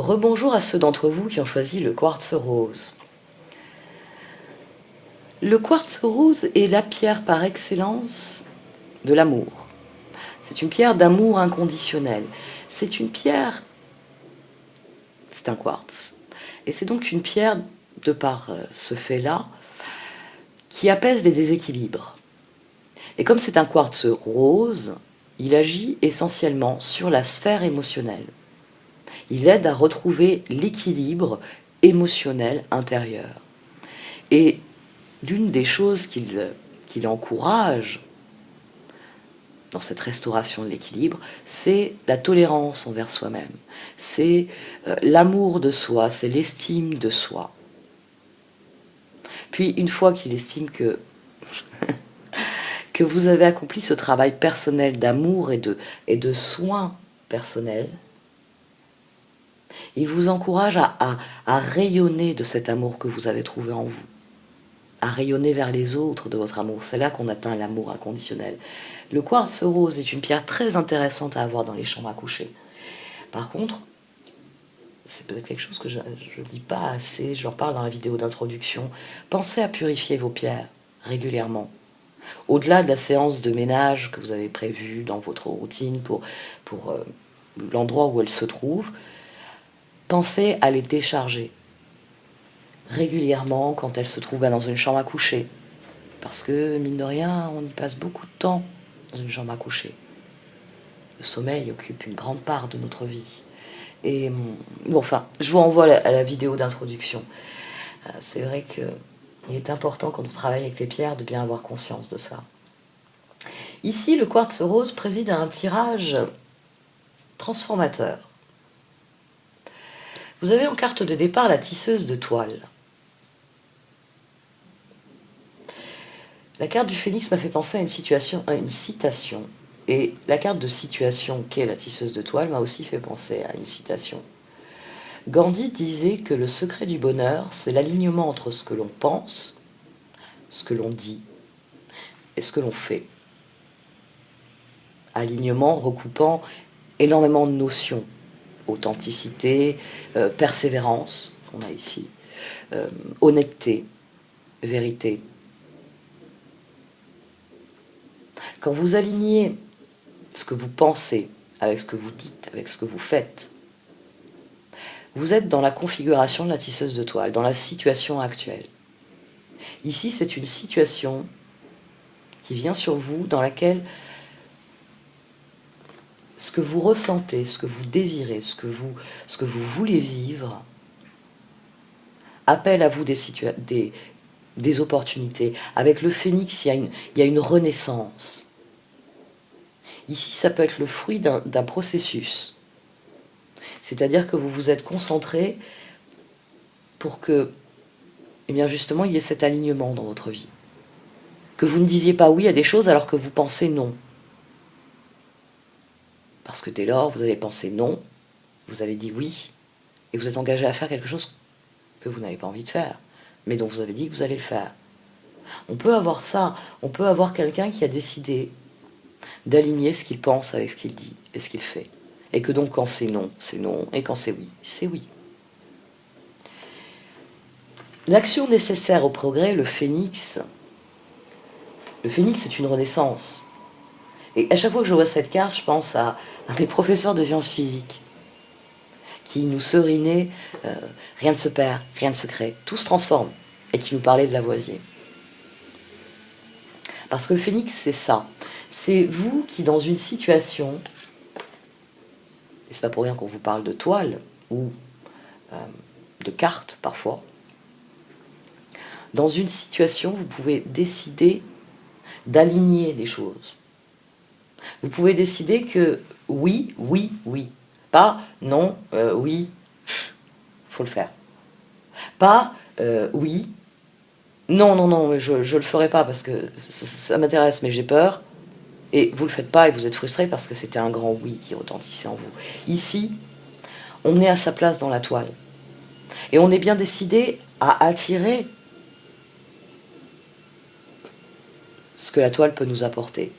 Rebonjour à ceux d'entre vous qui ont choisi le quartz rose. Le quartz rose est la pierre par excellence de l'amour. C'est une pierre d'amour inconditionnel. C'est une pierre, c'est un quartz. Et c'est donc une pierre, de par ce fait-là, qui apaise des déséquilibres. Et comme c'est un quartz rose, il agit essentiellement sur la sphère émotionnelle. Il aide à retrouver l'équilibre émotionnel intérieur. Et l'une des choses qu'il encourage dans cette restauration de l'équilibre, c'est la tolérance envers soi-même, c'est l'amour de soi, c'est l'estime de soi. Puis une fois qu'il estime que vous avez accompli ce travail personnel d'amour et de soins personnels, il vous encourage à rayonner de cet amour que vous avez trouvé en vous, à rayonner vers les autres de votre amour. C'est là qu'on atteint l'amour inconditionnel. Le quartz rose est une pierre très intéressante à avoir dans les chambres à coucher. Par contre, c'est peut-être quelque chose que je ne dis pas assez, je leur parle dans la vidéo d'introduction, pensez à purifier vos pierres régulièrement. Au-delà de la séance de ménage que vous avez prévue dans votre routine pour l'endroit où elles se trouvent, pensez à les décharger régulièrement quand elles se trouvent dans une chambre à coucher. Parce que, mine de rien, on y passe beaucoup de temps dans une chambre à coucher. Le sommeil occupe une grande part de notre vie. Et bon, enfin, je vous renvoie à la vidéo d'introduction. C'est vrai qu'il est important quand on travaille avec les pierres de bien avoir conscience de ça. Ici, le quartz rose préside à un tirage transformateur. Vous avez en carte de départ la tisseuse de toile. La carte du phénix m'a fait penser à une citation. Et la carte de situation qu'est la tisseuse de toile m'a aussi fait penser à une citation. Gandhi disait que le secret du bonheur, c'est l'alignement entre ce que l'on pense, ce que l'on dit et ce que l'on fait. Alignement recoupant énormément de notions. Authenticité, persévérance, qu'on a ici, honnêteté, vérité. Quand vous alignez ce que vous pensez avec ce que vous dites, avec ce que vous faites, vous êtes dans la configuration de la tisseuse de toile, dans la situation actuelle. Ici, c'est une situation qui vient sur vous, dans laquelle ce que vous ressentez, ce que vous désirez, ce que vous voulez vivre, appelle à vous des opportunités. Avec le phénix, il y a une renaissance. Ici, ça peut être le fruit d'un processus. C'est-à-dire que vous vous êtes concentré pour que, eh bien justement, il y ait cet alignement dans votre vie. Que vous ne disiez pas oui à des choses alors que vous pensez non. Parce que dès lors, vous avez pensé non, vous avez dit oui, et vous êtes engagé à faire quelque chose que vous n'avez pas envie de faire, mais dont vous avez dit que vous allez le faire. On peut avoir ça, on peut avoir quelqu'un qui a décidé d'aligner ce qu'il pense avec ce qu'il dit et ce qu'il fait. Et que donc quand c'est non, et quand c'est oui. L'action nécessaire au progrès, le phénix est une renaissance. Et à chaque fois que je vois cette carte, je pense à mes professeurs de sciences physiques qui nous serinaient rien ne se perd, rien ne se crée, tout se transforme, et qui nous parlaient de Lavoisier. Parce que le phénix, c'est ça. C'est vous qui, dans une situation, et c'est pas pour rien qu'on vous parle de toile, ou de cartes parfois, dans une situation, vous pouvez décider d'aligner les choses. Vous pouvez décider que oui. Pas non, oui, faut le faire. Pas oui, non, je le ferai pas parce que ça m'intéresse, mais j'ai peur. Et vous le faites pas et vous êtes frustré parce que c'était un grand oui qui retentissait en vous. Ici, on est à sa place dans la toile. Et on est bien décidé à attirer ce que la toile peut nous apporter.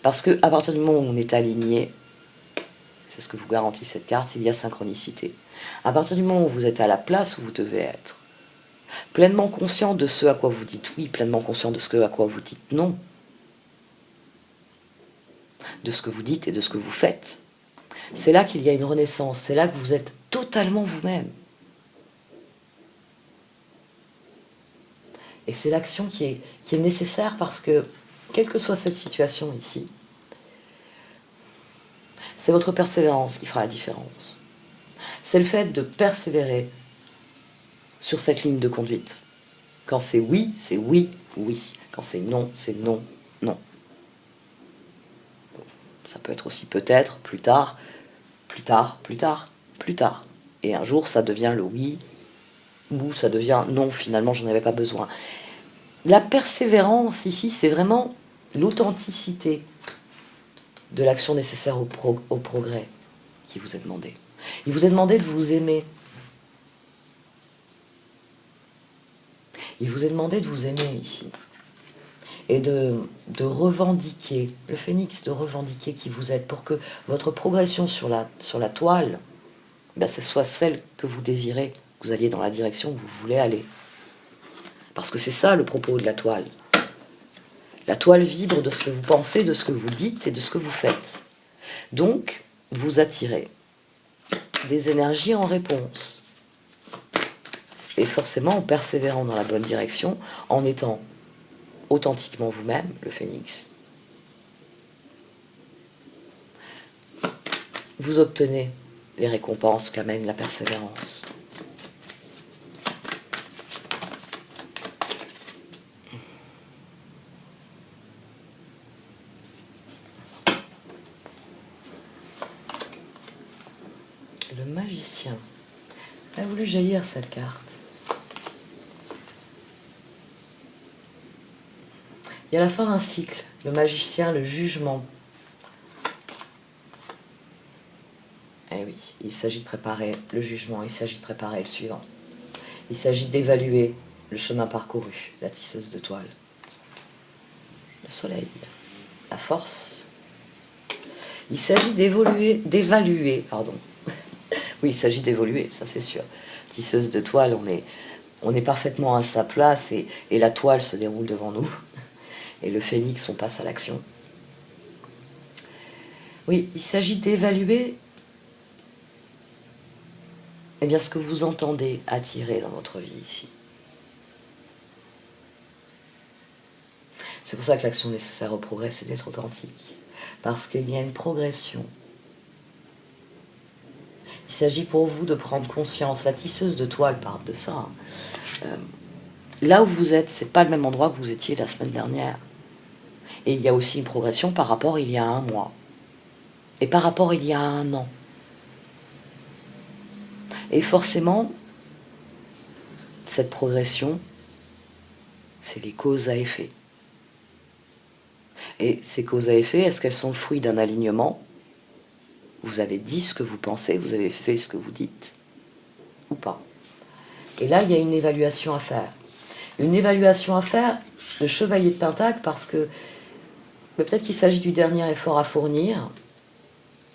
Parce qu'à partir du moment où on est aligné, c'est ce que vous garantit cette carte, il y a synchronicité. À partir du moment où vous êtes à la place où vous devez être, pleinement conscient de ce à quoi vous dites oui, pleinement conscient de ce à quoi vous dites non, de ce que vous dites et de ce que vous faites, c'est là qu'il y a une renaissance, c'est là que vous êtes totalement vous-même. Et c'est l'action qui est nécessaire parce que, quelle que soit cette situation ici, c'est votre persévérance qui fera la différence. C'est le fait de persévérer sur cette ligne de conduite. Quand c'est oui, oui. Quand c'est non, non. Ça peut être aussi peut-être, plus tard. Et un jour, ça devient le oui, ou ça devient non, finalement, j'en avais pas besoin. La persévérance, ici, c'est vraiment l'authenticité de l'action nécessaire au progrès qui vous est demandé. Il vous est demandé de vous aimer. Il vous est demandé de vous aimer ici. Et de revendiquer, le phénix, de revendiquer qui vous êtes pour que votre progression sur la toile, ben, ce soit celle que vous désirez, que vous alliez dans la direction où vous voulez aller. Parce que c'est ça le propos de la toile. La toile vibre de ce que vous pensez, de ce que vous dites et de ce que vous faites. Donc, vous attirez des énergies en réponse. Et forcément, en persévérant dans la bonne direction, en étant authentiquement vous-même, le phénix, vous obtenez les récompenses qu'amène la persévérance. Le magicien a voulu jaillir cette carte. Il y a la fin d'un cycle, le magicien, le jugement. Eh oui, il s'agit de préparer le jugement, il s'agit de préparer le suivant. Il s'agit d'évaluer le chemin parcouru, la tisseuse de toile. Le soleil, la force. Il s'agit d'évaluer, pardon. Oui, il s'agit d'évoluer, ça c'est sûr. Tisseuse de toile, on est parfaitement à sa place et la toile se déroule devant nous. Et le phénix, on passe à l'action. Oui, il s'agit d'évaluer eh bien, ce que vous entendez attirer dans votre vie ici. C'est pour ça que l'action nécessaire au progrès, c'est d'être authentique. Parce qu'il y a une progression. Il s'agit pour vous de prendre conscience. La tisseuse de toile parle de ça. Là où vous êtes, c'est pas le même endroit que vous étiez la semaine dernière. Et il y a aussi une progression par rapport à il y a un mois. Et par rapport à il y a un an. Et forcément, cette progression, c'est les causes à effet. Et ces causes à effet, est-ce qu'elles sont le fruit d'un alignement? Vous avez dit ce que vous pensez, vous avez fait ce que vous dites, ou pas? Et là, il y a une évaluation à faire. Une évaluation à faire, le chevalier de Pentacle, parce que peut-être qu'il s'agit du dernier effort à fournir,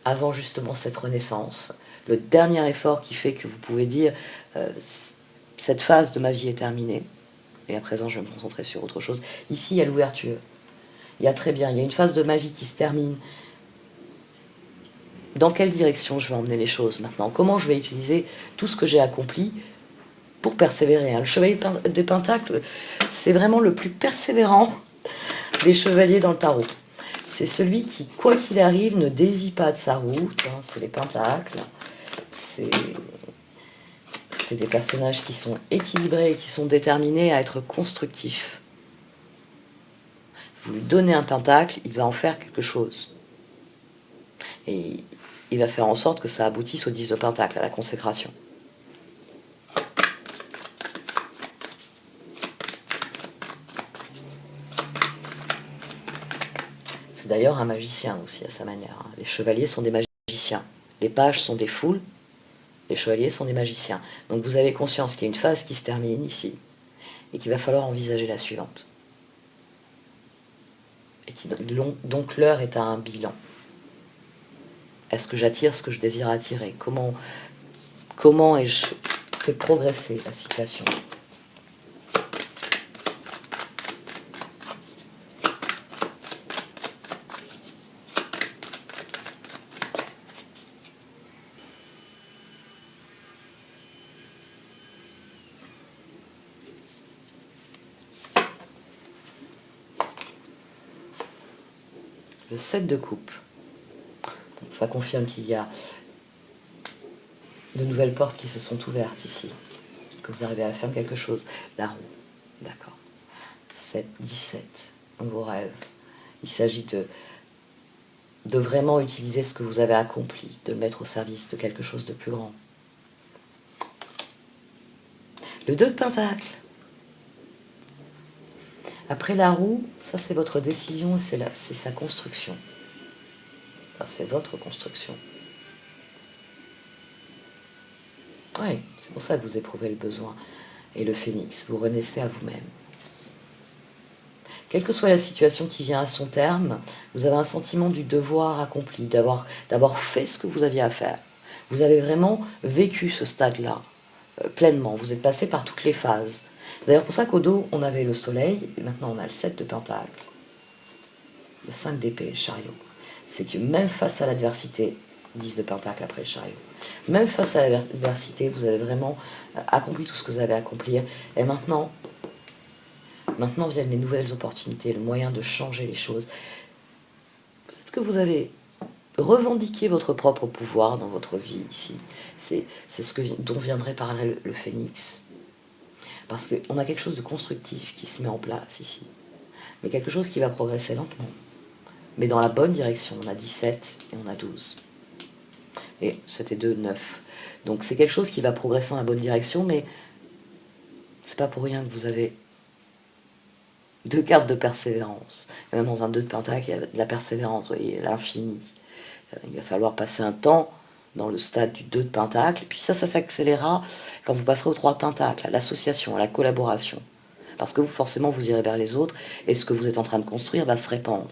avant justement cette renaissance. Le dernier effort qui fait que vous pouvez dire cette phase de ma vie est terminée, et à présent je vais me concentrer sur autre chose. Ici, il y a l'ouverture. Il y a très bien, il y a une phase de ma vie qui se termine. Dans quelle direction je vais emmener les choses maintenant? Comment je vais utiliser tout ce que j'ai accompli pour persévérer? Le chevalier des Pentacles, c'est vraiment le plus persévérant des chevaliers dans le tarot. C'est celui qui, quoi qu'il arrive, ne dévie pas de sa route. C'est les Pentacles. C'est des personnages qui sont équilibrés et qui sont déterminés à être constructifs. Vous lui donnez un pentacle, il va en faire quelque chose. Et il va faire en sorte que ça aboutisse au 10 de pentacle, à la consécration. C'est d'ailleurs un magicien aussi à sa manière. Les chevaliers sont des magiciens. Les pages sont des foules. Les chevaliers sont des magiciens. Donc vous avez conscience qu'il y a une phase qui se termine ici et qu'il va falloir envisager la suivante. Et donc l'heure est à un bilan. Est-ce que j'attire ce que je désire attirer? Comment Comment ai-je fait progresser la situation? Le 7 de coupe. Ça confirme qu'il y a de nouvelles portes qui se sont ouvertes ici. Que vous arrivez à faire quelque chose. La roue. D'accord. 7, 17. Vos rêves. Il s'agit de vraiment utiliser ce que vous avez accompli, de le mettre au service de quelque chose de plus grand. Le 2 de Pentacle. Après la roue, ça c'est votre décision et c'est sa construction. Enfin, c'est votre construction. Oui, c'est pour ça que vous éprouvez le besoin. Et le phénix, vous renaissez à vous-même. Quelle que soit la situation qui vient à son terme, vous avez un sentiment du devoir accompli, d'avoir fait ce que vous aviez à faire. Vous avez vraiment vécu ce stade-là, pleinement. Vous êtes passé par toutes les phases. C'est d'ailleurs pour ça qu'au dos, on avait le soleil, et maintenant on a le 7 de Pentacle, le 5 d'épée, chariot. C'est que même face à l'adversité, 10 de Pentacle après le chariot, même face à l'adversité, vous avez vraiment accompli tout ce que vous avez à accomplir. Et maintenant viennent les nouvelles opportunités, le moyen de changer les choses. Peut-être que vous avez revendiqué votre propre pouvoir dans votre vie ici. C'est dont viendrait parler le phénix. Parce qu'on a quelque chose de constructif qui se met en place ici. Mais quelque chose qui va progresser lentement. Mais dans la bonne direction. On a 17 et on a 12. Et 7 et 2, 9. Donc c'est quelque chose qui va progresser dans la bonne direction, mais c'est pas pour rien que vous avez 2 cartes de persévérance. Et même dans un 2 de Pentacle, il y a de la persévérance, vous voyez, l'infini. Il va falloir passer un temps dans le stade du 2 de Pentacle, puis ça s'accélérera quand vous passerez au 3 de Pentacle, à l'association, à la collaboration. Parce que vous, forcément, vous irez vers les autres, et ce que vous êtes en train de construire va se répandre.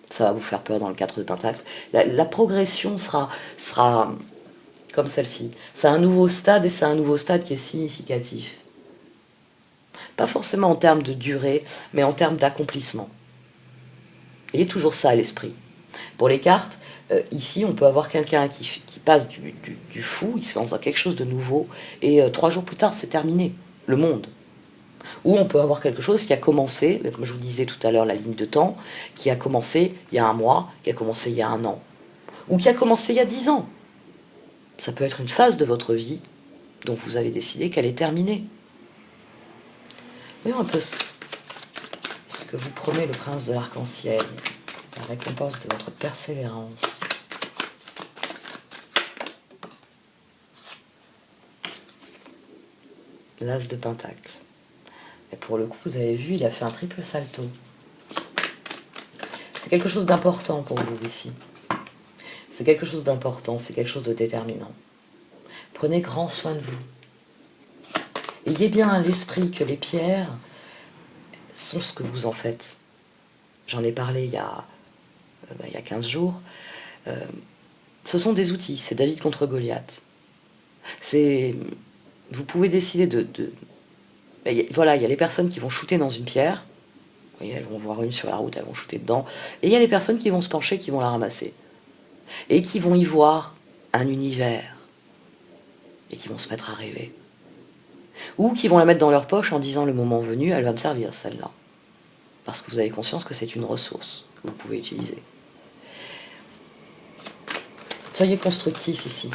Ça va vous faire peur dans le 4 de Pentacle. La progression sera comme celle-ci. C'est un nouveau stade, et c'est un nouveau stade qui est significatif. Pas forcément en termes de durée, mais en termes d'accomplissement. Ayez toujours ça à l'esprit. Pour les cartes, ici, on peut avoir quelqu'un qui passe du fou, il se lance dans quelque chose de nouveau, et 3 jours plus tard, c'est terminé. Le monde. Ou on peut avoir quelque chose qui a commencé, comme je vous disais tout à l'heure, la ligne de temps, qui a commencé il y a un mois, qui a commencé il y a un an, ou qui a commencé il y a 10 ans. Ça peut être une phase de votre vie dont vous avez décidé qu'elle est terminée. Voyons un peu ce que vous promet le prince de l'arc-en-ciel, la récompense de votre persévérance. L'as de Pentacle. Et pour le coup, vous avez vu, il a fait un triple salto. C'est quelque chose d'important pour vous ici. C'est quelque chose d'important, c'est quelque chose de déterminant. Prenez grand soin de vous. Ayez bien à l'esprit que les pierres sont ce que vous en faites. J'en ai parlé il y a 15 jours. Ce sont des outils, c'est David contre Goliath. Vous pouvez décider voilà, il y a les personnes qui vont shooter dans une pierre. Vous voyez, elles vont voir une sur la route, elles vont shooter dedans. Et il y a les personnes qui vont se pencher, qui vont la ramasser. Et qui vont y voir un univers. Et qui vont se mettre à rêver. Ou qui vont la mettre dans leur poche en disant le moment venu, elle va me servir celle-là. Parce que vous avez conscience que c'est une ressource que vous pouvez utiliser. Soyez constructifs ici.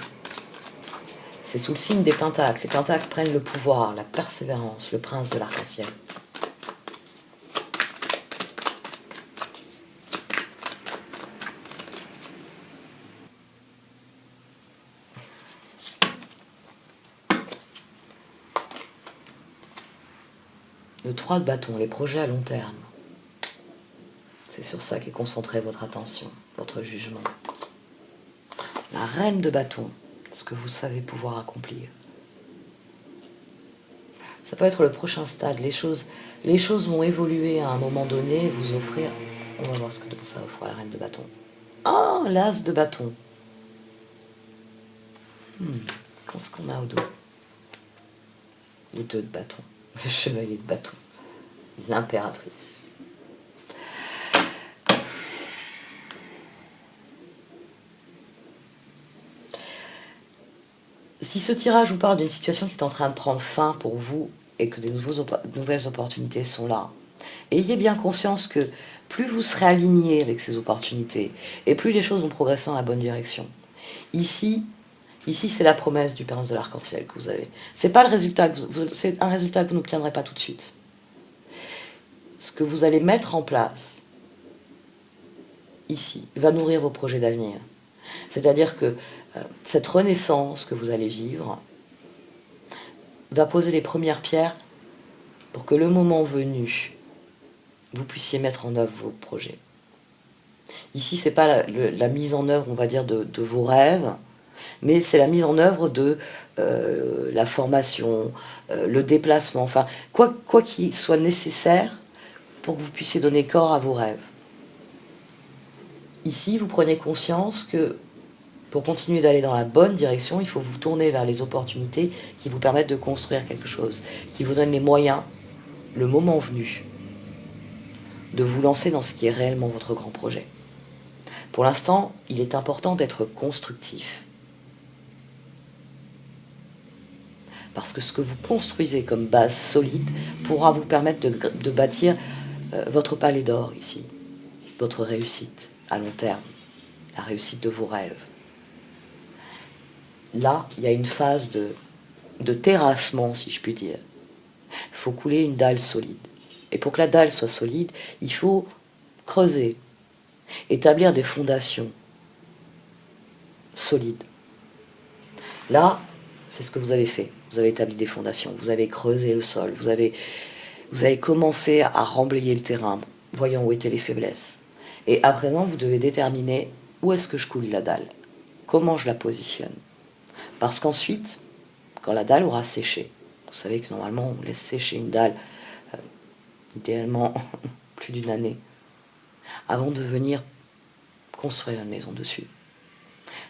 C'est sous le signe des pentacles. Les pentacles prennent le pouvoir, la persévérance, le prince de l'arc-en-ciel. Le 3 de bâton, les projets à long terme. C'est sur ça qu'est concentrée votre attention, votre jugement. La reine de bâton, ce que vous savez pouvoir accomplir. Ça peut être le prochain stade. Les choses vont évoluer à un moment donné et vous offrir... On va voir ce que ça offre à la reine de bâton. Ah, l'as de bâton. Qu'est-ce qu'on a au dos? Le 2 de bâton, le chevalier de bâton, l'impératrice. Si ce tirage vous parle d'une situation qui est en train de prendre fin pour vous et que des nouvelles opportunités sont là, ayez bien conscience que plus vous serez aligné avec ces opportunités et plus les choses vont progresser dans la bonne direction. Ici c'est la promesse du prince de l'arc-en-ciel que vous avez. C'est pas le résultat, c'est un résultat que vous n'obtiendrez pas tout de suite. Ce que vous allez mettre en place ici va nourrir vos projets d'avenir. C'est-à-dire que cette renaissance que vous allez vivre va poser les premières pierres pour que le moment venu, vous puissiez mettre en œuvre vos projets. Ici, c'est pas la mise en œuvre, on va dire, de vos rêves, mais c'est la mise en œuvre de la formation, le déplacement, enfin, quoi qu'il soit nécessaire pour que vous puissiez donner corps à vos rêves. Ici, vous prenez conscience que pour continuer d'aller dans la bonne direction, il faut vous tourner vers les opportunités qui vous permettent de construire quelque chose, qui vous donnent les moyens, le moment venu, de vous lancer dans ce qui est réellement votre grand projet. Pour l'instant, il est important d'être constructif. Parce que ce que vous construisez comme base solide pourra vous permettre de bâtir votre palais d'or ici, votre réussite à long terme, la réussite de vos rêves. Là, il y a une phase de terrassement, si je puis dire. Il faut couler une dalle solide. Et pour que la dalle soit solide, il faut creuser, établir des fondations solides. Là, c'est ce que vous avez fait. Vous avez établi des fondations, vous avez creusé le sol, vous avez commencé à remblayer le terrain, voyant où étaient les faiblesses. Et à présent, vous devez déterminer où est-ce que je coule la dalle, comment je la positionne. Parce qu'ensuite, quand la dalle aura séché, vous savez que normalement on laisse sécher une dalle, idéalement plus d'une année, avant de venir construire une maison dessus.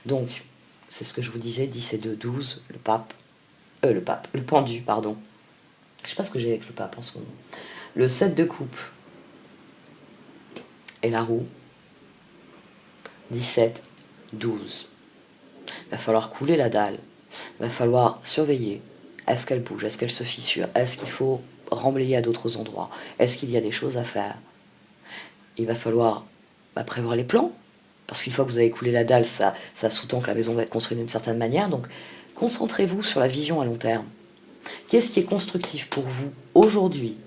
Donc, c'est ce que je vous disais, 10 et 2, 12, le pendu, pardon. Je sais pas ce que j'ai avec le pape en ce moment. Le 7 de coupe et la roue, 17, 12. Il va falloir couler la dalle, il va falloir surveiller. Est-ce qu'elle bouge? Est-ce qu'elle se fissure? Est-ce qu'il faut remblayer à d'autres endroits? Est-ce qu'il y a des choses à faire? Il va falloir prévoir les plans, parce qu'une fois que vous avez coulé la dalle, ça sous-tend que la maison va être construite d'une certaine manière. Donc, concentrez-vous sur la vision à long terme. Qu'est-ce qui est constructif pour vous aujourd'hui,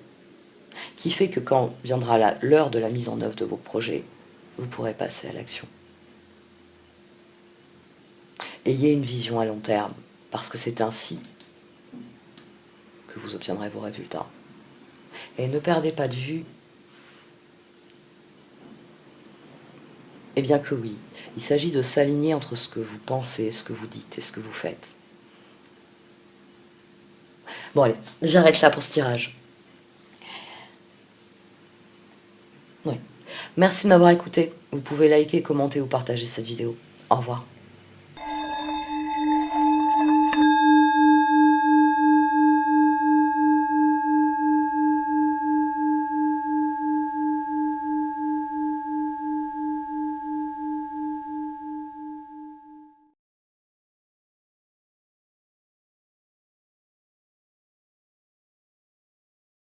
qui fait que quand viendra l'heure de la mise en œuvre de vos projets, vous pourrez passer à l'action? Ayez une vision à long terme, parce que c'est ainsi que vous obtiendrez vos résultats. Et ne perdez pas de vue, eh bien que oui, il s'agit de s'aligner entre ce que vous pensez, ce que vous dites et ce que vous faites. Bon allez, j'arrête là pour ce tirage. Oui. Merci de m'avoir écouté. Vous pouvez liker, commenter ou partager cette vidéo. Au revoir.